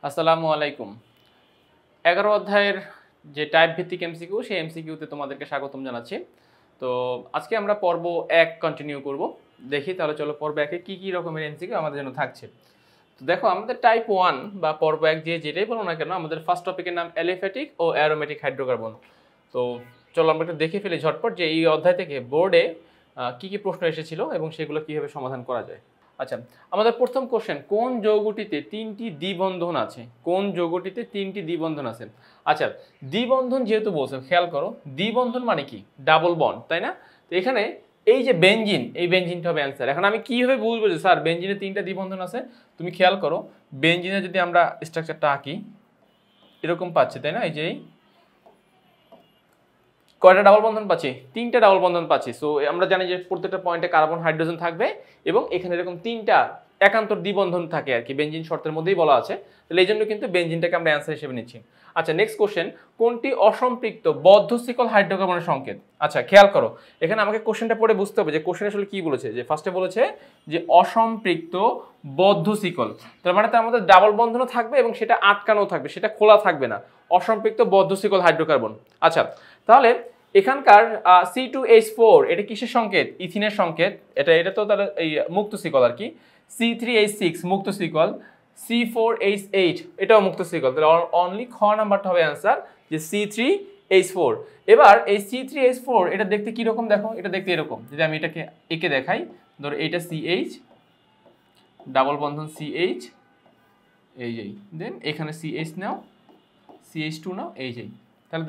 আসসালামু আলাইকুম। 11 অধ্যায়ের যে টাইপ ভিত্তিক এমসিকিউ সেই এমসিকিউতে তোমাদেরকে স্বাগতম জানাচ্ছি। তো আজকে আমরা পর্ব 1 কন্টিনিউ করব। দেখি তাহলে চলো পর্ব 1 এ কি রকমের এমসিকিউ আমাদের জন্য থাকছে। তো দেখো আমাদের টাইপ 1 বা পর্ব 1 যে যেটাই বলো না কেন আমাদের ফার্স্ট টপিকের নাম অ্যালিফ্যাটিক ও অ্যারোমেটিক হাইড্রোকার্বন। তো চলো আমরা একটু দেখে ফেলি ঝটপট যে এই অধ্যায় থেকে বোর্ডে কি প্রশ্ন এসেছিল এবং সেগুলো কিভাবে সমাধান করা যায়। আচ্ছা, আমাদের প্রথম কোশ্চেন, কোন যৌগটিতে 3টি দ্বিবন্ধন আছে? কোন যৌগটিতে 3টি দ্বিবন্ধন আছে? আচ্ছা, দ্বিবন্ধন যেহেতু বলছে, খেয়াল করো দ্বিবন্ধন মানে কি? ডাবল বন্ড, তাই না? তো এখানে এই যে বেনজিন, এই বেনজিনটা হবে অ্যান্সার। এখন আমি কিভাবে বুঝবো যে স্যার বেনজিনে 3টা দ্বিবন্ধন আছে? তুমি খেয়াল করো, বেনজিনে যদি আমরা স্ট্রাকচারটা আঁকি এরকম পাচ্ছি, তাই না? এই যে কয়টা ডাবল বন্ধন পাচ্ছি? 3টা ডাবল বন্ধন পাচ্ছি। সো আমরা জানি যে প্রত্যেকটা পয়েন্টে কার্বন হাইড্রোজেন থাকবে এবং এখানে এরকম 3টা একান্তর দ্বিবন্ধন থাকে আর কি, বেনজিন শর্তের মধ্যেই বলা আছে। তাহলে এই জন্য কিন্তু বেনজিনটাকে আমরা অ্যান্সার হিসেবে নিচ্ছি। আচ্ছা, নেক্সট কোশ্চেন, কোনটি অসম্পৃক্ত বদ্ধ শিকল হাইড্রোকার্বনের সংকেত? আচ্ছা, খেয়াল করো, এখানে আমাকে কোশ্চেনটা পড়ে বুঝতে হবে যে কোশ্চেন আসলে কি বলেছে। যে ফার্স্টে বলেছে যে অসম্পৃক্ত বদ্ধ শিকল, তার মানে তার মধ্যে ডাবল বন্ধনও থাকবে এবং সেটা আটকানো থাকবে, সেটা খোলা থাকবে না। অসম্পৃক্ত বদ্ধ শিকল হাইড্রোকার্বন। আচ্ছা, তাহলে এখানকার C2H4 এটা কিসের সংকেত? ইথিনের সংকেত। এটা তো তাহলে এই মুক্ত শিকল আর কি। C3H6 মুক্ত শিকল। C4H8 এটাও মুক্ত শিকল। তাহলে অনলি খ নাম্বারটা হবে অ্যান্সার, যে C3H4। এবার এই C3H4 এটা দেখতে কি রকম দেখো, এটা দেখতে এরকম। যদি আমি এটাকে এঁকে দেখাই, ধরো এইটা CH, ডাবল বন্ধন CH, এই যেই, দেন এখানে CH নাও, CH2 নাও, এই যেই। তাহলে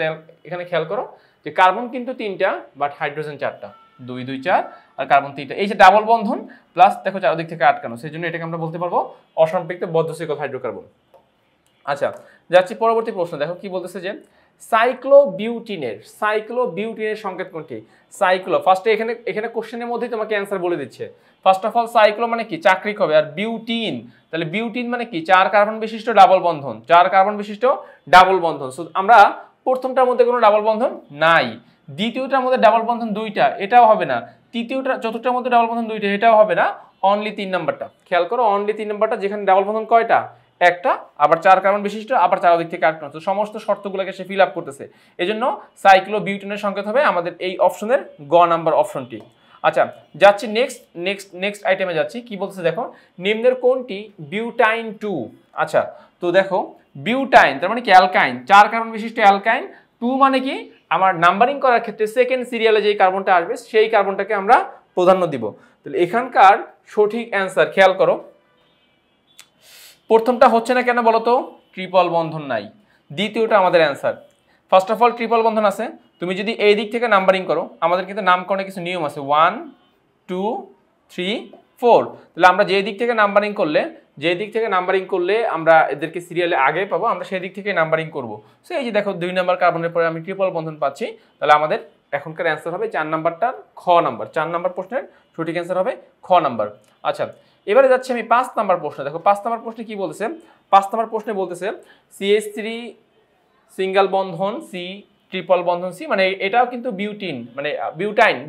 এখানে খেয়াল করো যে কার্বন কিন্তু 3টা বাট হাইড্রোজেন 4টা, 2 2 4 আর কার্বন 3টা। এই যে ডাবল বন্ধন প্লাস দেখো চারদিক থেকে আটকানো, সেই জন্য এটাকে আমরা বলতে পারবো অসম্পৃক্ত বদ্ধ শিকল হাইড্রোকার্বন। আচ্ছা, যাচ্ছি পরবর্তী প্রশ্ন। দেখো কি বলতেছে যে সাইক্লোবিউটিনের সংকেত কোনটি? সাইক্লো, ফার্স্টে এখানে কোশ্চেনের মধ্যেই তোমাকে অ্যান্সার বলে দিচ্ছে। ফার্স্ট অফ অল সাইক্লো মানে কি? চাকরিক হবে। আর বিউটিন, তাহলে বিউটিন মানে কি? 4 কার্বন বিশিষ্ট ডাবল বন্ধন, 4 কার্বন বিশিষ্ট ডাবল বন্ধন। সো আমরা প্রথমটার মধ্যে কোনো ডাবল বন্ধন নাই, দ্বিতীয়টার মধ্যে ডাবল বন্ধন 2টা, এটাও হবে না। চতুর্থটার মধ্যে ডাবল বন্ধন 2টা, এটাও হবে না। অনলি 3 নাম্বারটা, খেয়াল করো, অনলি 3 নাম্বারটা, যেখানে ডাবল বন্ধন কয়টা? একটা, আবার 4 কার্বন বিশিষ্ট, আবার চারদিক থেকে আটকানো। তো সমস্ত শর্তগুলোকে সে ফিল আপ করতেছে। এজন্য সাইক্লোবিউটিনের সংকেত হবে আমাদের এই অপশনের গ নাম্বার অপশনটি। আচ্ছা, যাচ্ছি নেক্সট আইটেমে যাচ্ছি। কি বলতেছে দেখো, নিম্নের কোনটি বিউটাইন 2? আচ্ছা, তো দেখো বিউটাইন তার মানে কি? অ্যালকাইন, 4 কার্বন বিশিষ্ট অ্যালকাইন। 2 মানে কি? আমার নাম্বারিং করার ক্ষেত্রে সেকেন্ড সিরিয়ালে যেই কার্বনটা আসবে সেই কার্বনটাকে আমরা প্রাধান্য দিব। তাহলে এখানকার সঠিক অ্যান্সার, খেয়াল করো, প্রথমটা হচ্ছে না কেন বলো তো? ট্রিপল বন্ধন নাই। দ্বিতীয়টা আমাদের answer. First of all triple বন্ধন আছে, তুমি যদি এই দিক থেকে নাম্বারিং করো, আমাদের কিন্তু নামকরণে কিছু নিয়ম আছে, 1 2 3 4। তাহলে আমরা যেই দিক থেকে নাম্বারিং করলে আমরা এদেরকে সিরিয়ালে আগে পাবো, আমরা সেই দিক থেকে নাম্বারিং করব। সো এই যে দেখো 2 নাম্বার কার্বনের পরে আমি ট্রিপল বন্ধন পাচ্ছি। তাহলে আমাদের এখনকার অ্যান্সার হবে 4 নাম্বারটার খ নাম্বার। 4 নাম্বার প্রশ্নের সঠিক অ্যান্সার হবে খ নাম্বার। আচ্ছা, এবারে যাচ্ছি আমি 5 নাম্বার প্রশ্ন। দেখো 5 নাম্বার প্রশ্নে কি বলতেছে? 5 নাম্বার প্রশ্নে বলতেছে CH3 সিঙ্গেল বন্ধন সি, ট্রিপল বন্ধন সি, মানে এটাও কিন্তু বিউটিন, মানে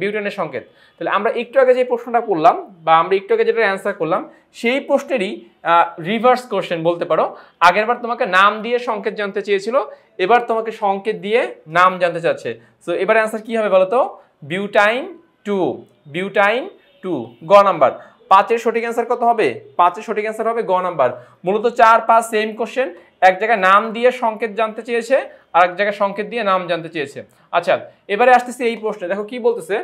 বিউটাইনের সংকেত। তাহলে আমরা একটু আগে যে প্রশ্নটা করলাম বা আমরা একটু আগে যেটা অ্যান্সার করলাম সেই প্রশ্নেরই রিভার্স কোশ্চেন বলতে পারো। আগেরবার তোমাকে নাম দিয়ে সংকেত জানতে চেয়েছিল, এবার তোমাকে সংকেত দিয়ে নাম জানতে চাচ্ছে। সো এবার অ্যান্সার কি হবে বলো তো? বিউটাইন 2 গ নাম্বার। 5-এর সঠিক অ্যান্সার কত হবে? 5-এর সঠিক অ্যান্সার হবে গ নাম্বার। মূলত 4 5 সেম কোশ্চেন, এক জায়গায় নাম দিয়ে সংকেত জানতে চেয়েছে আর এক জায়গায় সংকেত দিয়ে নাম জানতে চেয়েছে। আচ্ছা, এবারে আসতেছি এই প্রশ্নে। দেখো কি বলতেছে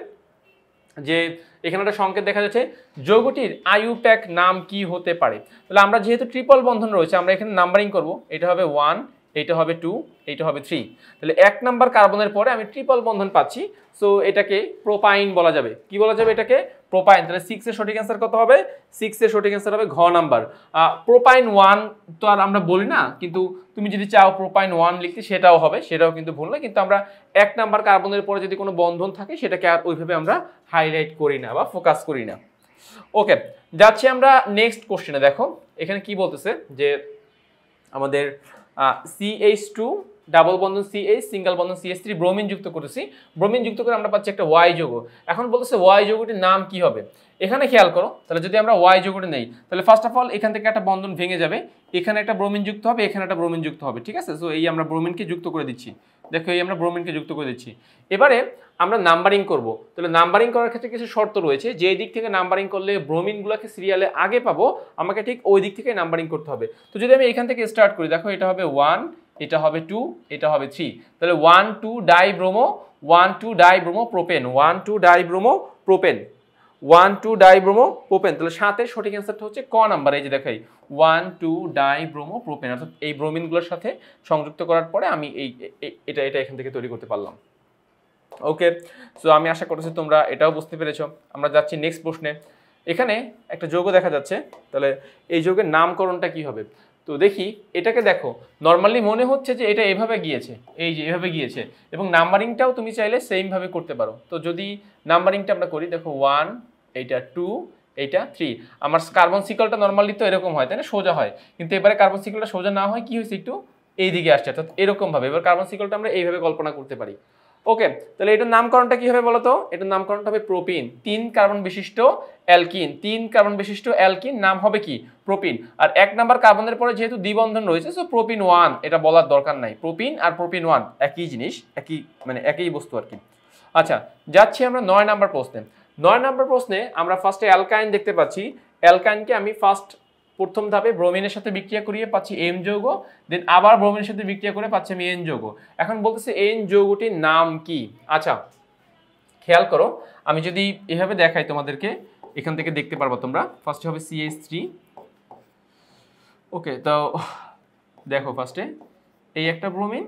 যে এখানে একটা সংকেত দেখা যাচ্ছে, যৌগটির আইইউপ্যাক নাম কি হতে পারে? তাহলে আমরা যেহেতু ট্রিপল বন্ধন রয়েছে, আমরা এখানে নাম্বারিং করব। এটা হবে 1, এটা হবে 2, এটা হবে 3। তাহলে 1 নাম্বার কার্বনের পরে আমি ট্রিপল বন্ধন পাচ্ছি। সো এটাকে প্রোপাইন বলা যাবে। কি বলা যাবে এটাকে? প্রোপাইন। তাহলে 6 এর সঠিক অ্যান্সার কত হবে? 6 এর সঠিক অ্যান্সার হবে ঘ নাম্বার। প্রোপাইন 1 তো আর আমরা বলি না, কিন্তু তুমি যদি চাও প্রোপাইন 1 লিখতে সেটাও হবে, সেটাও কিন্তু ভুল না। কিন্তু আমরা 1 নাম্বার কার্বনের পরে যদি কোনো বন্ধন থাকে সেটাকে আর ওইভাবে আমরা হাইলাইট করি না বা ফোকাস করি না। ওকে, যাচ্ছি আমরা নেক্সট কোশ্চেনে। দেখো এখানে কি বলতেছে যে আমাদের CH2 ডাবল বন্ধন CH সিঙ্গেল বন্ধন CH3 ব্রোমিন যুক্ত করেছি, ব্রোমিন যুক্ত করে আমরা পাচ্ছি একটা Y যৌগ। এখন বলতেছে Y যৌগটির নাম কি হবে? এখানে খেয়াল করো, তাহলে যদি আমরা Y যৌগটি নেই তাহলে ফার্স্ট অফ অল এখান থেকে একটা বন্ধন ভেঙে যাবে, এখানে একটা ব্রোমিন যুক্ত হবে, এখানে একটা ব্রোমিন যুক্ত হবে, ঠিক আছে? সো এই আমরা ব্রোমিনকে যুক্ত করে দিচ্ছি, দেখো এই আমরা ব্রোমিনকে যুক্ত করে দিচ্ছি। এবারে আমরা নাম্বারিং করব, তাহলে নাম্বারিং করার ক্ষেত্রে কিছু শর্ত রয়েছে, যে দিক থেকে নাম্বারিং করলে ব্রোমিনগুলোকে সিরিয়ালে আগে পাবো আমাকে ঠিক ওই দিক থেকে নাম্বারিং করতে হবে। তো যদি আমি এখান থেকে স্টার্ট করি, দেখো এটা হবে 1, এটা হবে 2, এটা হবে 3, তাহলে 1 2 dibromo 1 2 dibromo propane 1 2 dibromo propane 1 2 dibromo propane, তাহলে সাথে সঠিক অ্যান্সারটা হচ্ছে ক নাম্বার। এই যে দেখাই 1 2 ডাইব্রোমো প্রোপেন, অর্থাৎ এই ব্রোমিনগুলোর সাথে সংযুক্ত করার পরে আমি এটা এখান থেকে তৈরি করতে পারলাম। ওকে, সো আমি আশা করছি তোমরা এটাও বুঝতে পেরেছো। আমরা যাচ্ছি নেক্সট প্রশ্নে। এখানে একটা যৌগ দেখা যাচ্ছে, তাহলে এই যৌগের নামকরণটা কি হবে? তো দেখি, এটাকে দেখো, নর্মালি মনে হচ্ছে যে এটা এভাবে গিয়েছে, এই যে এভাবে গিয়েছে, এবং নাম্বারিংটাও তুমি চাইলে সেম ভাবে করতে পারো। তো যদি নাম্বারিংটা আমরা করি, দেখো 1, এইটা 2, এইটা 3, আমার কার্বন সিকলটা নর্মালি তো এরকম হয় তাই না, সোজা হয়, কিন্তু এবারে কার্বন সিকলটা সোজা না হয় কি হয়েছে, একটু এই দিকে আসছে, অর্থাৎ এরকম ভাবে এবার কার্বন সিকলটা আমরা এইভাবে কল্পনা করতে পারি। ওকে, তাহলে এটার নামকরণটা কি হবে বলতো? এটার নামকরণটা হবে প্রোপিন, 3 কার্বন বিশিষ্ট অ্যালকিন, 3 কার্বন বিশিষ্ট অ্যালকিন, নাম হবে কি? প্রোপিন। আর 1 নাম্বার কার্বনের পরে যেহেতু দ্বিবন্ধন রয়েছে, সো প্রোপিন 1, এটা বলার দরকার নাই, প্রোপিন আর প্রোপিন 1 একই জিনিস, একই মানে একই বস্তু আর কি। আচ্ছা, যাচ্ছি আমরা 9 নাম্বার প্রশ্নে। 9 নাম্বার প্রশ্নে আমরা ফার্স্টে অ্যালকাইন দেখতে পাচ্ছি, অ্যালকাইনকে আমি প্রথম ধাপে ব্রোমিনের সাথে বিক্রিয়া করিয়ে পাচ্ছি M যৌগ, দেন আবার ব্রোমিনের সাথে বিক্রিয়া করে পাচ্ছি আমি N যৌগ। এখন বলতেছে N যৌগটির নাম কি? আচ্ছা, খেয়াল করো, আমি যদি এভাবে দেখাই তোমাদেরকে, এখান থেকে দেখতে পারবো তোমরা। ফার্স্টে হবে CH3। ওকে, তো দেখো ফার্স্টে এই একটা ব্রোমিন,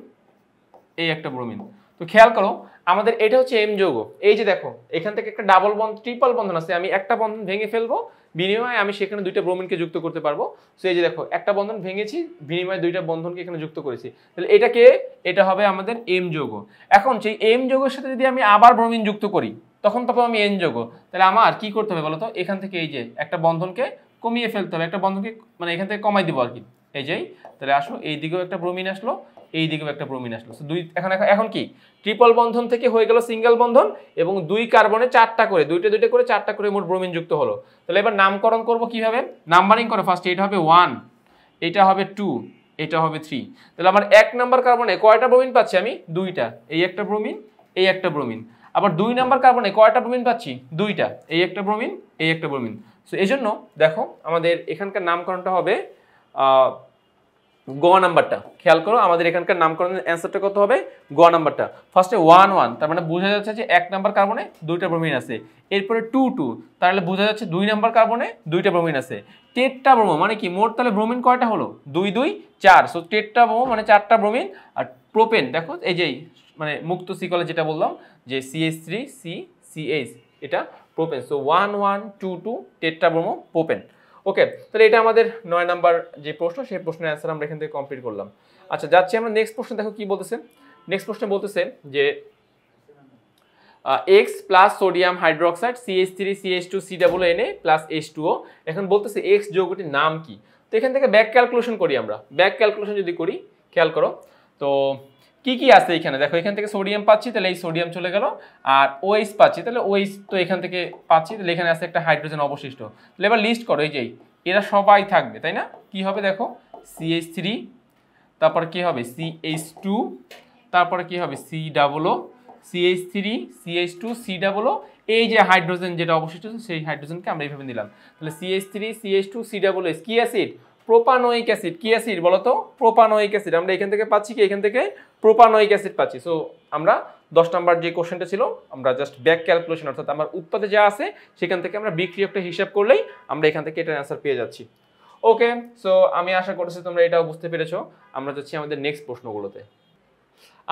এই একটা ব্রোমিন। তো খেয়াল করো, আমাদের এটা হচ্ছে M যৌগ। এই যে দেখো, এখান থেকে একটা ডাবল বন্ধন, ট্রিপল বন্ধন আছে, আমি একটা বন্ধন ভেঙে ফেলবো, বিনিময়ে আমি সেখানে দুইটা ব্রোমিনকে যুক্ত করতে পারবো। সো এই যে দেখো, একটা বন্ধন ভেঙেছি, বিনিময়ে দুইটা বন্ধনকে এখানে যুক্ত করেছি, তাহলে এটাকে, এটা হবে আমাদের M যৌগ। এখন সেই M যৌগের সাথে যদি আমি আবার ব্রোমিন যুক্ত করি, তখন পাবো আমি N যৌগ। তাহলে আমার কি করতে হবে বলতো? এখান থেকে এই যে একটা বন্ধনকে কমিয়ে ফেলতে হবে, একটা বন্ধনকে মানে এখান থেকে কমাই দিব আর কি, এই যে। তাহলে আসো, এই দিকেও একটা ব্রোমিন আসলো, এই দিকেও একটা ব্রোমিন আসলো। দুই এখন কি ট্রিপল বন্ধন থেকে হয়ে গেল সিঙ্গেল বন্ধন, এবং 2 কার্বনে 4টা করে, দুইটা করে 4টা করে মোট ব্রোমিন যুক্ত হলো। তাহলে এবার নামকরণ করব কিভাবে? নাম্বারিং করে ফার্স্ট, এটা হবে 1, এটা হবে 2, এটা হবে 3। তাহলে আমার 1 নাম্বার কার্বনে কয়টা ব্রোমিন পাচ্ছি আমি? 2টা, এই একটা ব্রোমিন, এই একটা ব্রোমিন। আবার 2 নাম্বার কার্বনে কয়টা ব্রোমিন পাচ্ছি? 2টা, এই একটা ব্রোমিন, এই একটা ব্রোমিন। সো এই জন্য দেখো, আমাদের এখানকার নামকরণটা হবে গ নাম্বারটা। খেয়াল করো, আমাদের এখানকার নামকরণের অ্যান্সারটা কত হবে? গ নাম্বারটা। ফার্স্টে 1 1, তার মানে বোঝা যাচ্ছে যে 1 নাম্বার কার্বনে 2টা ব্রোমিন আছে। এরপরে 2 2, তাহলে বোঝা যাচ্ছে 2 নাম্বার কার্বনে 2টা ব্রোমিন আছে। টেট্টা ব্রোমো মানে কি? মোট তাহলে ব্রোমিন কয়টা হলো? 2 2 4। সো টেট্টা ব্রোমো মানে 4টা ব্রোমিন। আর প্রোপেন দেখো, এই যে মানে মুক্ত সিকলে যেটা বললাম যে CH3 CH, এটা propane. So 1 1 2 2 tetra bromo propane. Okay, তাহলে এটা আমাদের 9 নাম্বার যে প্রশ্ন, সেই প্রশ্নের অ্যান্সার আমরা এখান থেকে কমপ্লিট করলাম। আচ্ছা, যাচ্ছি আমরা নেক্সট প্রশ্ন। দেখো কি বলতেছে। নেক্সট প্রশ্নে বলতেছে যে X plus sodium hydroxide CH3 CH2 COONA plus H2O। এখন বলতেছে X যৌগটির নাম কি? তো এখান থেকে ব্যাক ক্যালকুলেশন করি আমরা। ব্যাক ক্যালকুলেশন যদি করি, খেয়াল করো তো কি আছে এখানে। দেখো, এখান থেকে সোডিয়াম পাচ্ছি, তাহলে এই সোডিয়াম চলে গেল, আর OH পাচ্ছি, তাহলে OH তো এখান থেকে পাচ্ছি, তাহলে এখানে আছে একটা হাইড্রোজেন অবশিষ্ট। তাহলে এবার লিস্ট করো, এই যে এরা সবাই থাকবে তাই না? কি হবে দেখো, CH3, তারপর কি হবে CH2, তারপরে কি হবে COO, CH3 CH2 COO, এই যে হাইড্রোজেন যেটা অবশিষ্ট আছে সেই হাইড্রোজেনকে আমরা এইভাবে নিলাম। তাহলে CH3 CH2 COOS কি অ্যাসিড? Propanoic acid. কি অ্যাসিড বলো তো? Propanoic acid. আমরা এখান থেকে পাচ্ছি কি? এখান থেকে প্রোপানোয়িক অ্যাসিড পাচ্ছি। সো আমরা 10 নাম্বার যে কোশ্চেনটা ছিল, আমরা জাস্ট ব্যাক ক্যালকুলেশন, অর্থাৎ আমার উৎপাদে যা আছে সেখান থেকে আমরা বিক্রিয়কটা হিসাব করলেই আমরা এখান থেকে এটার অ্যান্সার পেয়ে যাচ্ছি। ওকে, সো আমি আশা করছি তোমরা এটাও বুঝতে পেরেছো। আমরা যাচ্ছি আমাদের নেক্সট প্রশ্নগুলোতে।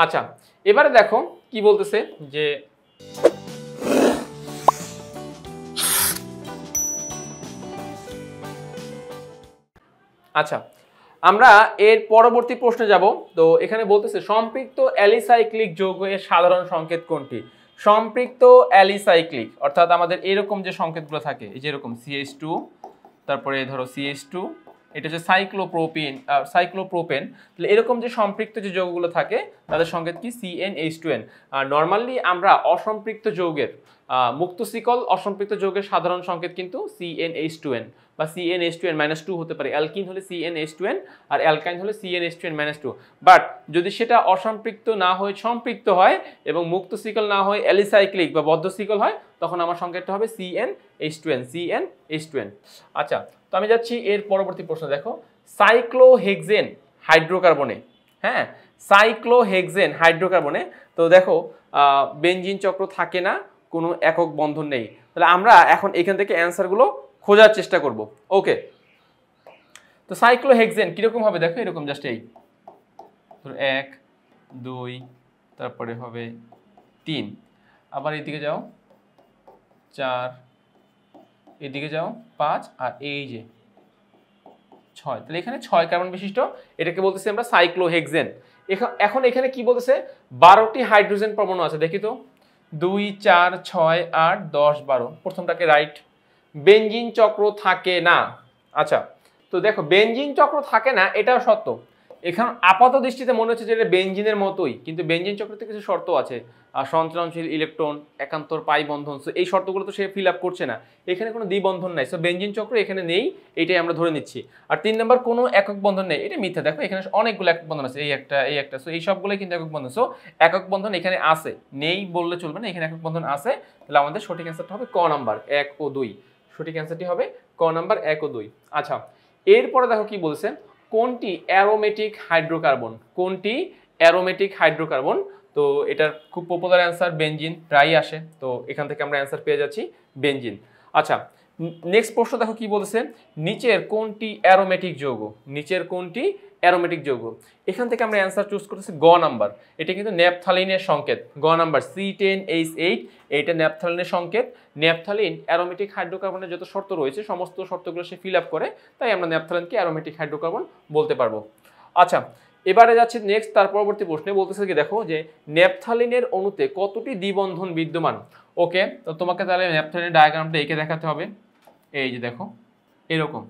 আচ্ছা, এবারে দেখো কি বলতেছে যে আচ্ছা, আমরা এর পরবর্তী প্রশ্নে যাব। তো এখানে বলতেছে সম্পৃক্ত অ্যালিসাইক্লিক যৌগের সাধারণ সংকেত কোনটি? সম্পৃক্ত অ্যালিসাইক্লিক অর্থাৎ আমাদের এরকম যে সংকেতগুলো থাকে, এই যে এরকম CH2, তারপরে ধরো CH2, এটা হচ্ছে সাইক্লোপ্রোপেন। তাহলে এরকম যে সম্পৃক্ত যে যৌগগুলো থাকে তাদের সংকেত কি CnH2n। আর নর্মালি আমরা অসম্পৃক্ত যৌগের মুক্ত শিকল অসম্পৃক্ত যৌগের সাধারণ সংকেত কিন্তু CnH2n বা CnH2n-2 হতে পারে। অ্যালকিন হলে CnH2n আর অ্যালকাইন হলে CnH2n-2। বাট যদি সেটা অসম্পৃক্ত না হয়ে সম্পৃক্ত হয় এবং মুক্ত শিকল না হয় অ্যালিসাইক্লিক বা বদ্ধ শিকল হয়, তখন আমার সংকেতটা হবে CnH2n। আচ্ছা, তো আমি যাচ্ছি এর পরবর্তী প্রশ্ন। দেখো, সাইক্লোহেক্সেন হাইড্রোকার্বনে, হ্যাঁ, সাইক্লোহেক্সেন হাইড্রোকার্বনে তো দেখো বেনজিন চক্র থাকে না, কোনো একক বন্ধন নেই। তাহলে আমরা এখন এখান থেকে অ্যান্সারগুলো খোঁজার চেষ্টা করব। ওকে, তো সাইক্লোহেক্সেন কিরকম হবে দেখো, এরকম জাস্ট এই 1 2 তারপরে হবে 3, আবার এদিকে যাও 4, এদিকে যাও 5, আর এই যে 6। তাহলে এখানে 6 কার্বন বিশিষ্ট, এটাকে বলতেছি আমরা সাইক্লোহেক্সেন। এখন এখানে কি বলতেছে, 12টি হাইড্রোজেন পরমাণু আছে। দেখি তো, 2 4 6 8 10 12, প্রথমটাকে রাইট। বেনজিন চক্র থাকে না। আচ্ছা, তো দেখো বেনজিন চক্র থাকে না এটাও সত্য। এখানে আপাত দৃষ্টিতে মনে হচ্ছে যে এটা বেনজিনের মতোই, কিন্তু বেনজিন চক্রতে কিছু শর্ত আছে, সঞ্চালনশীল ইলেকট্রন, একান্তর পাই বন্ধন। সো এই শর্তগুলো তো সে ফিল আপ করছে না, এখানে কোনো দ্বিবন্ধন নাই। সো বেনজিন চক্র এখানে নেই, এইটাই আমরা ধরে নিচ্ছি। আর 3 নম্বর, কোনো একক বন্ধন নেই, এটা মিথ্যা। দেখো এখানে অনেকগুলো একক বন্ধন আছে, এই একটা। সো এই সবগুলোই কিন্তু একক বন্ধন। সো একক বন্ধন এখানে আছে, নেই বললে চলবে না, এখানে একক বন্ধন আছে। তাহলে আমাদের সঠিক অ্যান্সারটা হবে ক নাম্বার 1 ও 2। সঠিক অ্যান্সারটি হবে ক নাম্বার 1 ও 2। আচ্ছা, এরপরে দেখো কি বলছে, কোনটি অ্যারোমেটিক হাইড্রোকার্বন, কোনটি অ্যারোমেটিক হাইড্রোকার্বন। তো এটার খুব পপুলার অ্যান্সার বেনজিন, প্রায়ই আসে। তো এখান থেকে আমরা অ্যান্সার পেয়ে যাচ্ছি বেনজিন। আচ্ছা, নেক্সট প্রশ্ন দেখো কি বলছে, নিচের কোনটি অ্যারোমেটিক যৌগ, নিচের কোনটি অ্যারোমেটিক যৌগ। এখান থেকে আমরা অ্যান্সার চুজ করতেছি গ নাম্বার। এটা কিন্তু ন্যাপথালিনের সংকেত, গ নাম্বার C10H8, এইটা ন্যাপথালিনের সংকেত। ন্যাপথালিন অ্যারোমেটিক হাইড্রোকার্বনের যত শর্ত রয়েছে সমস্ত শর্তগুলো সে ফিল আপ করে, তাই আমরা ন্যাপথালিনকে অ্যারোমেটিক হাইড্রোকার্বন বলতে পারবো। আচ্ছা, এবারে যাচ্ছে নেক্সট, তার পরবর্তী প্রশ্নে বলতেছে কি, দেখো যে ন্যাপথালিনের অণুতে কতটি দ্বিবন্ধন বিদ্যমান। ওকে, তো তোমাকে তাহলে ন্যাপথালিনের ডায়াগ্রামটা এঁকে দেখাতে হবে। এই যে দেখো এরকম।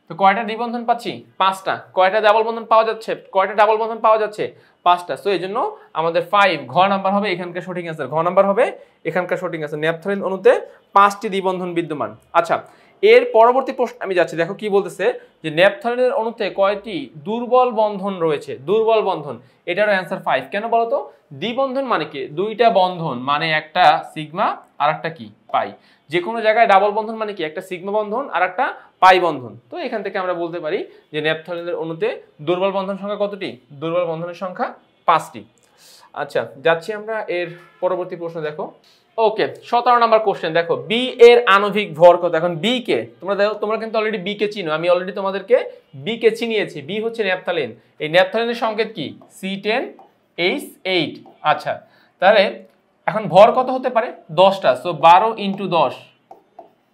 তো কয়টা দ্বিবন্ধন পাচ্ছি, 5টা। কয়টা ডাবল বন্ধন পাওয়া যাচ্ছে, কয়টা ডাবল বন্ধন পাওয়া যাচ্ছে, 5টা। সো এই জন্য আমাদের 5 ঘ নাম্বার হবে এখানকার সঠিক অ্যান্সার, ঘ নাম্বার হবে এখানকার সঠিক অ্যান্সার। ন্যাপথালিন অণুতে 5টি দ্বিবন্ধন বিদ্যমান। আচ্ছা, এর পরবর্তী প্রশ্ন আমি যাচ্ছি। দেখো কি বলতেছে, যে ন্যাপথালিনের অণুতে কয়টি দুর্বল বন্ধন রয়েছে, দুর্বল বন্ধন। এটারও অ্যান্সার 5। কেন বলো তো, দ্বিবন্ধন মানে কি, দুইটা বন্ধন মানে একটা সিগমা আর একটা কি পাই। যে কোনো জায়গায় ডাবল বন্ধন মানে কি, একটা সিগমা বন্ধন আর একটা পাই বন্ধন। তো এখান থেকে আমরা বলতে পারি যে ন্যাপথালিনের অণুতে দুর্বল বন্ধন সংখ্যা কতটি, দুর্বল বন্ধনের সংখ্যা 5টি। আচ্ছা, যাচ্ছি আমরা এর পরবর্তী প্রশ্ন। দেখো, ওকে, 17 নম্বর কোশ্চেন। দেখো, বি এর আণবিক ভর কত। এখন বি কে তোমরা কিন্তু অলরেডি বি কে চিনো, আমি অলরেডি তোমাদেরকে বি কে চিনিয়েছি। বি হচ্ছে ন্যাপথালিন, এই ন্যাপথালিনের সংকেত কি C10H8। আচ্ছা, তাহলে এখন ভর কত হতে পারে, 10টা। সো 12 × 10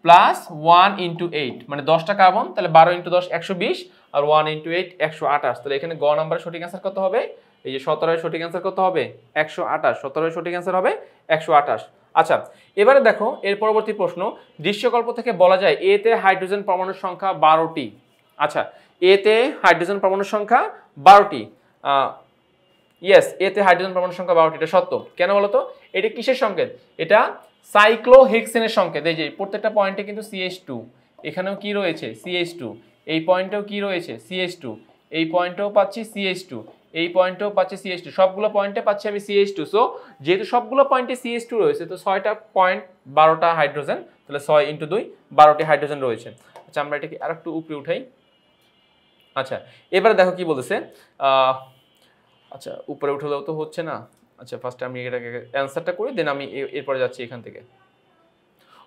প্লাস 1 × 8, মানে 10টা কার্বন। তাহলে 12 × 10 120, আর 1 × 8 128। তাহলে এখানে গ নাম্বারের সঠিক অ্যান্সার কত হবে, এই যে 17 এর সঠিক অ্যান্সার কত হবে 128। 17 এর সঠিক অ্যান্সার হবে 128। আচ্ছা, এবারে দেখো এর পরবর্তী প্রশ্ন, দৃশ্যকল্প থেকে বলা যায় এতে হাইড্রোজেন পরমাণুর সংখ্যা 12টি। আচ্ছা, এতে হাইড্রোজেন পরমাণুর সংখ্যা 12টি। ইয়েস, এতে হাইড্রোজেন পরমাণুর সংখ্যা 12টি, এটা সত্য। কেন বলতো, এটা কিসের সংকেত, এটা সাইক্লোহেক্সেনের সংকেত। এই যে প্রত্যেকটা পয়েন্টে কিন্তু CH2, এখানেও কি রয়েছে CH2, এই পয়েন্টেও কি রয়েছে CH2, এই পয়েন্টেও পাচ্ছি CH2, এই পয়েন্টেও পাচ্ছি CH2, সবগুলো পয়েন্টে পাচ্ছি আমি CH2। সো যেহেতু সবগুলো পয়েন্টে CH2 রয়েছে, তো 6টা পয়েন্ট 12টা হাইড্রোজেন, তাহলে 6 × 2 12টি হাইড্রোজেন রয়েছে। আচ্ছা, আমরা এটাকে আরেকটু উপরে উঠাই। আচ্ছা, এবারে দেখো কি বলতেছে, আচ্ছা উপরে উঠলেও তো হচ্ছে না। আচ্ছা, ফার্স্টে আমি এটাকে অ্যান্সারটা করি, দেন আমি এরপরে যাচ্ছি এখান থেকে।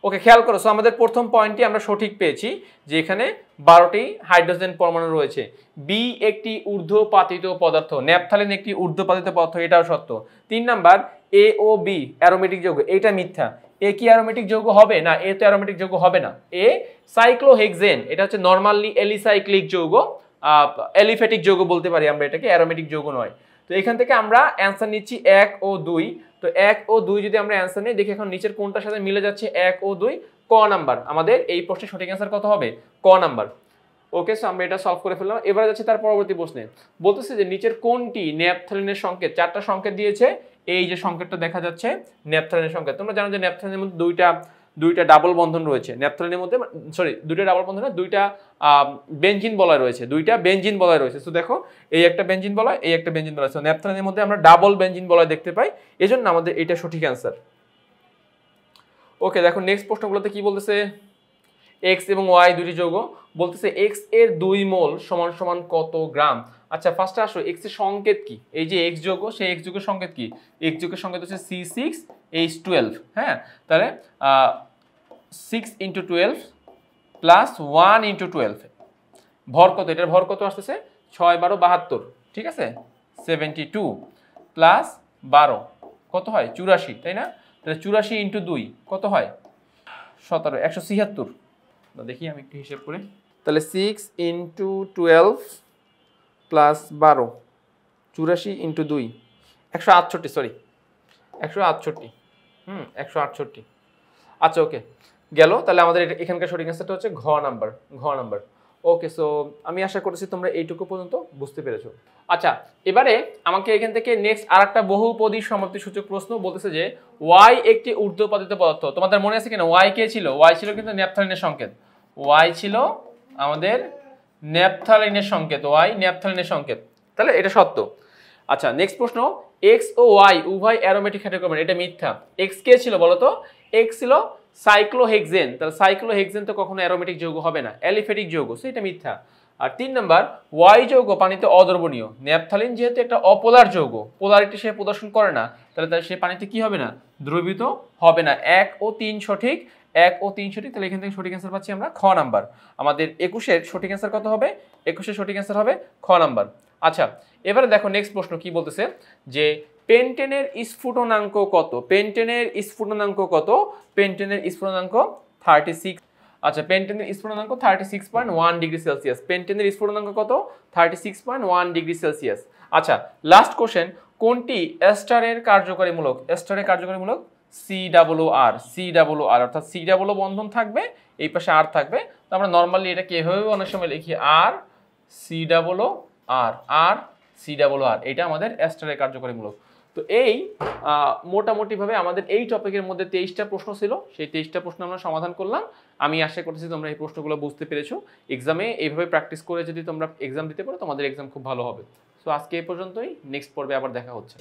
ওকে, খেয়াল করো। সো আমাদের প্রথম পয়েন্টটি আমরা সঠিক পেয়েছি যে এখানে 12টি হাইড্রোজেন পরমাণু রয়েছে। বি একটি ঊর্ধ্বপাতিত পদার্থ, ন্যাপথালিন একটি ঊর্ধ্বপাতিত পদার্থ, এটাও সত্য। 3 নাম্বার, এ ও বি অ্যারোমেটিক যৌগ, এটা মিথ্যা। এ কি অ্যারোমেটিক যৌগ হবে না, এ তো অ্যারোমেটিক যৌগ হবে না। এ সাইক্লোহেক্সেন, এটা হচ্ছে নরমালি এলিসাইক্লিক যৌগ, এলিফ্যাটিক যৌগ বলতে পারি আমরা এটাকে, অ্যারোমেটিক যৌগ নয়। তো এখান থেকে আমরা অ্যান্সার নিচ্ছি 1 ও 2। তো 1 ও 2 যদি আমরা অ্যান্সার নিই, দেখি এখন নিচের কোনটার সাথে মিলে যাচ্ছে 1 ও 2, ক নাম্বার। আমাদের এই প্রশ্নের সঠিক অ্যান্সার কত হবে, ক নাম্বার। ওকে, সো আমরা এটা সলভ করে ফেললাম। এবারে যাচ্ছে তার পরবর্তী প্রশ্নে, বলতেছে যে নিচের কোনটি ন্যাপথলিনের সংকেত? 4টা সংকেত দিয়েছে, এই যে সংকেতটা দেখা যাচ্ছে ন্যাপথলিনের সংকেত। তোমরা জানো যে ন্যাপথলিনের মধ্যে দুইটা ডাবল বন্ধন রয়েছে, ন্যাপথলিনের মধ্যে সরি দুইটা ডাবল বন্ধন না, দুইটা বেনজিন বলয় রয়েছে, দুইটা বেনজিন বলয় রয়েছে। সো দেখো এই একটা বেনজিন বলয়, এই একটা বেনজিন বলয়। সো ন্যাপথলিনের মধ্যে আমরা ডাবল বেনজিন বলয় দেখতে পাই, এজন্য আমাদের এটা সঠিক অ্যান্সার। ওকে, দেখো নেক্সট প্রশ্নগুলোতে কি বলতেছে, এক্স এবং ওয়াই দুটি যৌগ, বলতেছে এক্স এর 2 মোল সমান সমান কত গ্রাম। আচ্ছা ফার্স্টে আসো, এক্স এর সংকেত কি? এই যে এক্স যৌগ, সেই এক্স যৌগের সংকেত কি? এক্স যৌগের সংকেত হচ্ছে C6H12। হ্যাঁ, তাহলে 6 × 12 প্লাস 1 × 12, ভর কত? এটার ভর কত আসতেছে? 6 12 72, ঠিক আছে, 72 প্লাস 12 কত হয়? 84, তাই না? তাহলে 84 × 2 কত হয়? 17, 176। দেখি আমি একটু হিসেব করে, তাহলে 6 × 12 প্লাস 12, 84 × 2, 168, সরি 168, 168। আচ্ছা ওকে, গেল। তাহলে আমাদের এখানকার সঠিক অ্যান্সারটা হচ্ছে ঘ নাম্বার। ওকে, সো আমি আশা করছি তোমরা এইটুকু পর্যন্ত বুঝতে পেরেছো। আচ্ছা, এবারে আমাকে এখান থেকে নেক্সট আরেকটা বহুপদী সমাপ্তি সূচক প্রশ্ন, বলতেছে যে ওয়াই একটি ঊর্ধ্বপাতিত পদার্থ। তোমাদের মনে আছে কিনা ওয়াই কে ছিল? ওয়াই ছিল কিন্তু ন্যাপথলিনের সংকেত, ওয়াই ছিল আমাদের ন্যাপথলিনের সংকেত, ওয়াই ন্যাপথলিনের সংকেত, তাহলে এটা সত্য। আচ্ছা নেক্সট প্রশ্ন, এক্স ও ওয়াই উভয় অ্যারোমেটিক হাইড্রোকার্বন, এটা মিথ্যা। এক্স কে ছিল বলো তো? এক্স ছিল সাইক্লোহেক্সেন, তাহলে সাইক্লোহেক্সেন তো কখনো অ্যারোমেটিক যৌগ হবে না, অ্যালিফেটিক যৌগ, সো এটা মিথ্যা। আর 3 নাম্বার, ওয়াই যৌগ পানিতে অদ্রবণীয়। ন্যাপথলিন যেহেতু একটা অপোলার যৌগ, পোলারিটি সে প্রদর্শন করে না, তাহলে সে পানিতে কি হবে না? দ্রবীভূত হবে না। 1 ও 3 সঠিক, 1 ও 3 সঠিক, তাহলে এখান থেকে সঠিক অ্যান্সার পাচ্ছি আমরা খ নাম্বার। আমাদের 21-এর সঠিক অ্যান্সার কত হবে? 21-এর সঠিক অ্যান্সার হবে খ নাম্বার। আচ্ছা এবারে দেখো নেক্সট প্রশ্ন কি বলতেছে, যে পেন্টেনের স্ফুটনাঙ্ক কত? পেন্টেনের স্ফুটনাঙ্ক কত? পেন্টেনের স্ফুটনাঙ্ক 36। আচ্ছা পেন্টেনের স্ফুটনাঙ্ক 36.1 ডিগ্রি সেলসিয়াস। পেন্টেনের স্ফুটনাঙ্ক কত? 36.1 ডিগ্রি সেলসিয়াস। আচ্ছা লাস্ট কোশ্চেন, কোনটি এস্টারের কার্যকরী মূলক? এস্টারের কার্যকরী মূলক COO, অর্থাৎ COO বন্ধন থাকবে, এই পাশে আর থাকবে। তো আমরা নর্মালি এটাকে এভাবে অনেক সময় লিখি COO, এটা আমাদের এস্টারের কার্যকরী মূলক। তো এই মোটামুটিভাবে আমাদের এই টপিকের মধ্যে 23টা প্রশ্ন ছিল, সেই 23টা প্রশ্ন আমরা সমাধান করলাম। আমি আশা করতেছি তোমরা এই প্রশ্নগুলো বুঝতে পেরেছো। এক্সামে এইভাবে প্র্যাকটিস করে যদি তোমরা এক্সাম দিতে পারো, তোমাদের এক্সাম খুব ভালো হবে। সো আজকে এই পর্যন্তই, নেক্সট পর্বে আবার দেখা হচ্ছে।